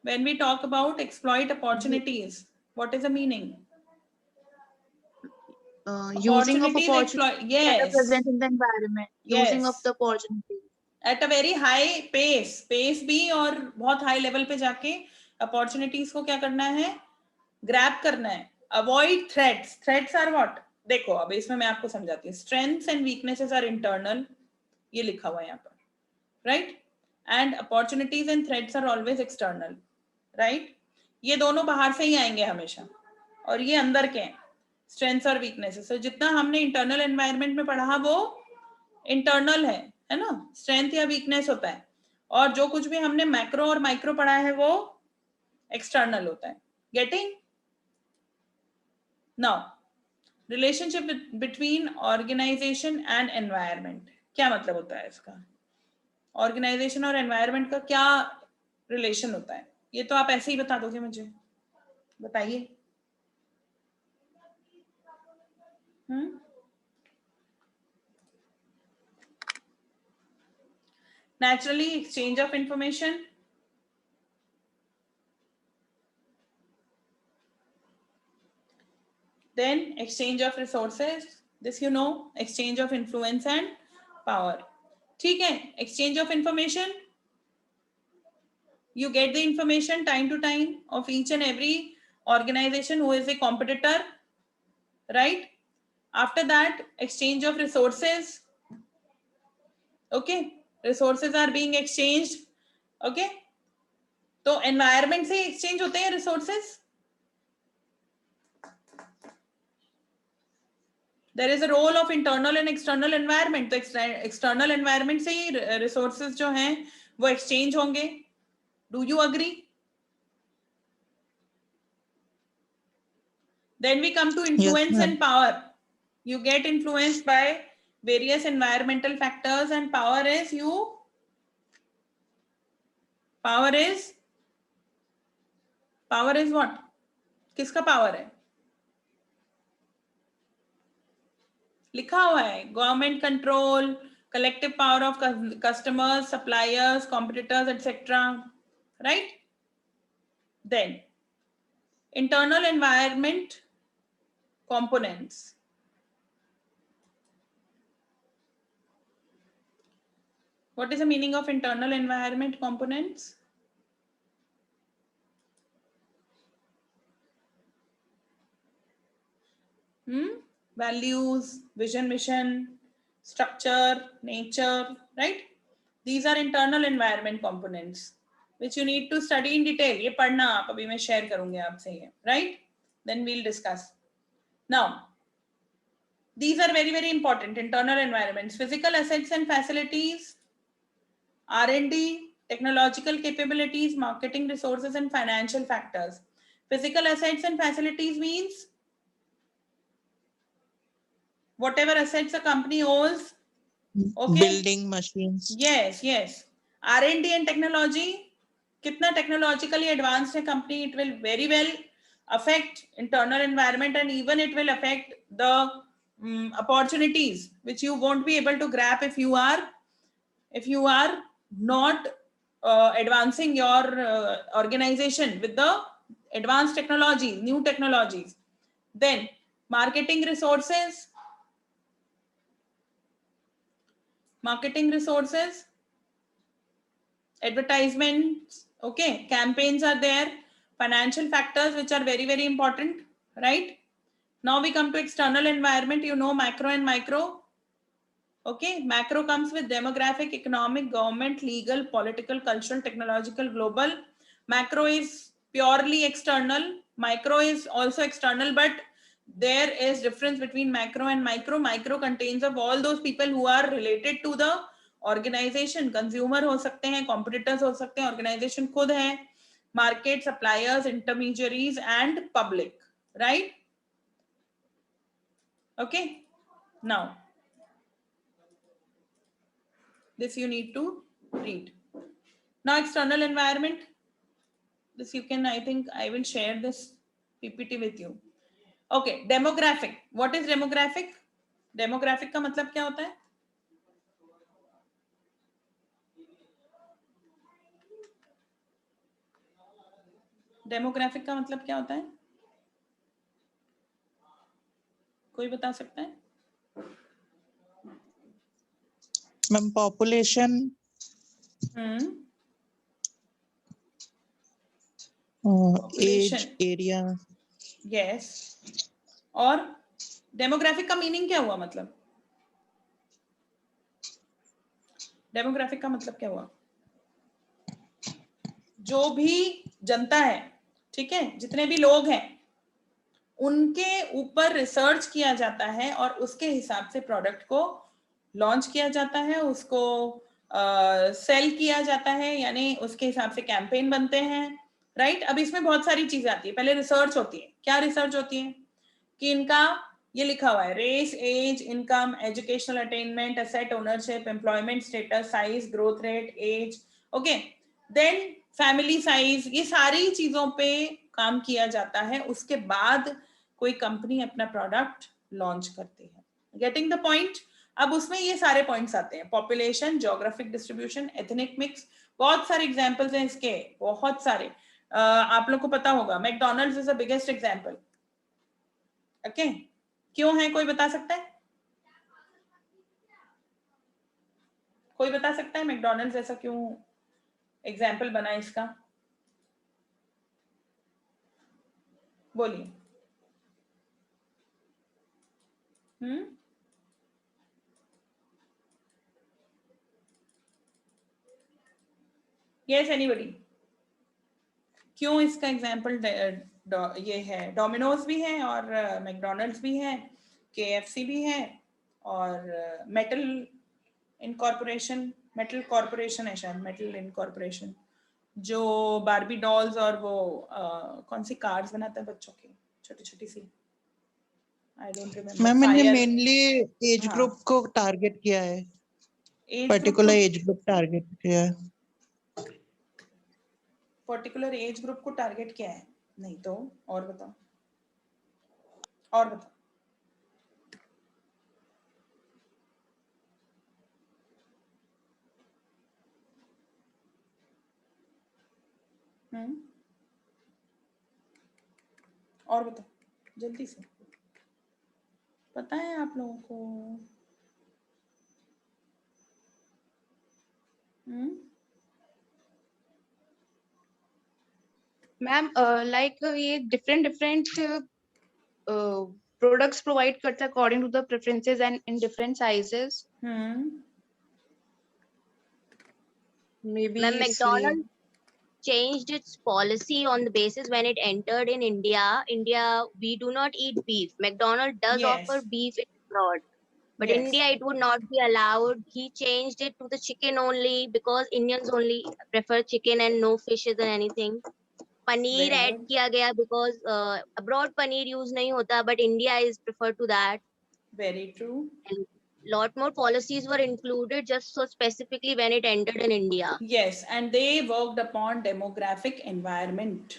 When we talk about exploit opportunities, what is the meaning? Using of Opportunities opportunities exploit. that are Yes, present in the environment, using of yes. the opportunities. At a very high pace भी, और बहुत high level पे जाके opportunities को क्या करना है, grab करना है. Avoid threats. Threats are what? देखो अब इसमें मैं आपको समझाती हूँ. Strengths and weaknesses are internal, ये लिखा हुआ है यहाँ पर, right. And opportunities and threats are always external, right. ये दोनों बाहर से ही आएंगे हमेशा, और ये अंदर के हैं, स्ट्रेंथ्स और वीकनेसेस. तो जितना हमने इंटरनल एनवायरनमेंट में पढ़ा वो इंटरनल है ना, स्ट्रेंथ या वीकनेस होता है. और जो कुछ भी हमने मैक्रो और माइक्रो पढ़ा है वो एक्सटर्नल होता है. Getting? Now, relationship between organisation and environment, क्या मतलब होता है इसका? ऑर्गेनाइजेशन और एनवायरनमेंट का क्या रिलेशन होता है? ये तो आप ऐसे ही बता दोगे मुझे, बताइए. Naturally, exchange of information. Then exchange of resources. This you know. Exchange of influence and power. ठीक है. Exchange of information. You get the information time to time of each and every organization who is a competitor, right? After that, exchange of resources. Okay, resources are being exchanged. Okay, तो environment से exchange होते हैं resources. There is a role of internal and external environment. तो external environment से ही resources जो हैं वो exchange होंगे. Do you agree? Then we come to influence and power. You get influenced by various environmental factors, and power is what? किसका power है? लिखा हुआ है. Government control, collective power of customers, suppliers, competitors, etc. Right? Then internal environment components. What is the meaning of internal environment components? Values, vision, mission, structure, nature, right? These are internal environment components which you need to study in detail. ये पढ़ना आप, अभी मैं share करूँगी आपसे ये, right? Then we'll discuss. Now, these are very, very important. Internal environments, physical assets and facilities, R&D, technological capabilities, marketing resources, and financial factors. Physical assets and facilities means whatever assets a company owns. Okay. Building machines. Yes, yes. R&D and technology, kitna technologically advanced है company, it will very well affect internal environment, and even it will affect the opportunities which you won't be able to grab if you are not advancing your organization with the advanced technologies, new technologies. Then marketing resources, advertisements, okay, campaigns are there, financial factors which are very, very important, right? Now we come to external environment. You know macro and micro. Okay, macro comes with demographic, economic, government, legal, political, cultural, technological, global. Macro is purely external. Micro is also external, but there is difference between macro and micro. Micro contains of all those people who are related to the organization. Consumer हो सकते हैं, competitors हो सकते हैं, organization खुद है, market, suppliers, intermediaries, and public, right? Okay, now this you need to read. Now external environment, this you can, I think I will share this PPT with you. Okay, demographic. What is demographic? Demographic का मतलब क्या होता है? Demographic का मतलब क्या होता है, कोई बता सकता है? Ma'am population, age, area. Yes. और डेमोग्राफिक का मीनिंग क्या हुआ, मतलब डेमोग्राफिक का मतलब क्या हुआ? जो भी जनता है, ठीक है, जितने भी लोग हैं, उनके ऊपर रिसर्च किया जाता है और उसके हिसाब से प्रोडक्ट को लॉन्च किया जाता है, उसको सेल किया जाता है, यानी उसके हिसाब से कैंपेन बनते हैं, राइट। अब इसमें बहुत सारी चीजें आती है। पहले रिसर्च होती है। क्या रिसर्च होती है? कि इनका ये लिखा हुआ है, race, age, income, educational attainment, asset ownership, employment status, size, growth rate, age, okay, then family size, ये सारी चीजों पे काम किया जाता है। उसके बाद कोई कंपनी अपना प्रोडक्ट लॉन्च करती है। Getting the point? अब उसमें ये सारे पॉइंट्स आते हैं, population, geographic distribution, ethnic mix, बहुत सारे एग्जांपल्स हैं इसके, बहुत सारे। आप लोग को पता होगा, McDonald's is the biggest example, okay. क्यों है, कोई बता सकता है? कोई बता सकता है मैकडॉनल्ड्स ऐसा क्यों एग्जाम्पल बना इसका? बोलिए। Yes, anybody? क्यों इसका एग्जाम्पल ये है? डोमिनोज भी है और मैकडॉनल्ड्स भी है, केएफसी भी है, और मेटल इनकॉर्पोरेशन, मेटल कॉर्पोरेशन है शायद, मेटल इनकॉर्पोरेशन, जो बारबी डॉल्स और वो कौन सी कार्स बनाता है बच्चों की, छोटी छोटी सी, आई डोंट रिमेम्बर। मैम इन्हें मेनली एज ग्रुप को टारगेट किया है, पर्टिकुलर एज ग्रुप टारगेट किया है। पर्टिकुलर एज ग्रुप को टारगेट किया है? नहीं तो और बताओ, और बताओ। और बताओ जल्दी से, पता है आप लोगों को? मैम लाइक ये डिफरेंट प्रोडक्ट्स प्रोवाइड करता है according to the preferences and in different sizes. Maybe McDonald's changed its policy on the basis when it entered in India, we do not eat beef. McDonald's does offer beef abroad, but India it would not be allowed. He changed it to the chicken only because Indians only prefer chicken and no fishes and anything. Paneer add किया गया because abroad paneer use नहीं होता, but India is preferred to that. Very true. And lot more policies were included just so specifically when it entered in India. Yes, and they worked upon demographic environment,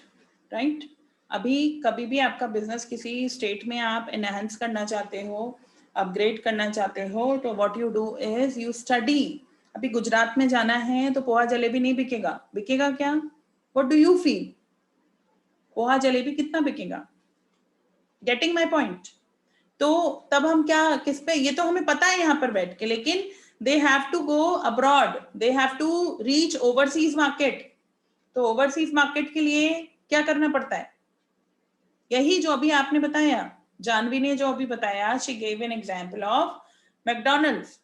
right? अभी कभी भी आपका business किसी state में आप enhance करना चाहते हो, अपग्रेड करना चाहते हो, तो what you do is you study. अभी गुजरात में जाना है तो पोहा जलेबी नहीं बिकेगा, बिकेगा क्या? What do you feel? Poha jalebi कितना बिकेगा? Getting my point? तो तब हम क्या, किस पे, ये तो हमें पता है यहाँ पर बैठ के, लेकिन they have to go abroad, they have to reach overseas market. तो ओवरसीज मार्केट के लिए क्या करना पड़ता है? यही जो अभी आपने बताया, जानवी ने जो अभी बताया, she gave an example of McDonald's.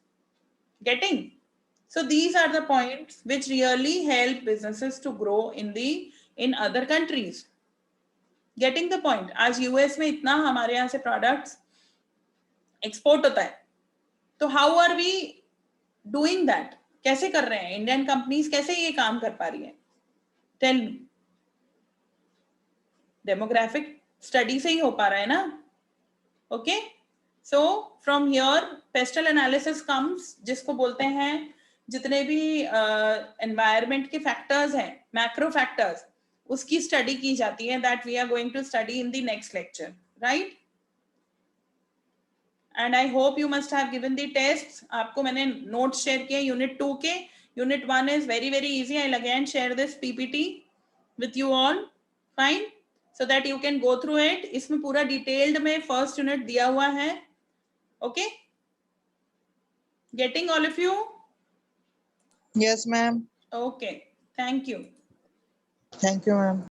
Getting? So these are the points which really help businesses to grow in other countries. Getting the point? आज यूएस में इतना हमारे यहाँ से प्रोडक्ट्स एक्सपोर्ट होता है, तो how are we doing that? कैसे कर रहे हैं इंडियन कंपनीज, कैसे ये काम कर पा रही है? Tell me. डेमोग्राफिक स्टडी से ही हो पा रहा है ना? Okay, so from here pastel analysis comes, जिसको बोलते हैं जितने भी एनवायरमेंट के फैक्टर्स हैं, मैक्रो फैक्टर्स, उसकी स्टडी की जाती है, that we are going to study in the next lecture, right? And I hope you must have given the tests. आपको मैंने notes share किए यूनिट 2 के। Unit 1 is very easy. I'll again share this PPT with you all. Fine, so that you can go through it. इसमें पूरा detailed में first unit दिया हुआ है. Okay, getting all of you? Yes, ma'am. Okay, thank you. Thank you, ma'am.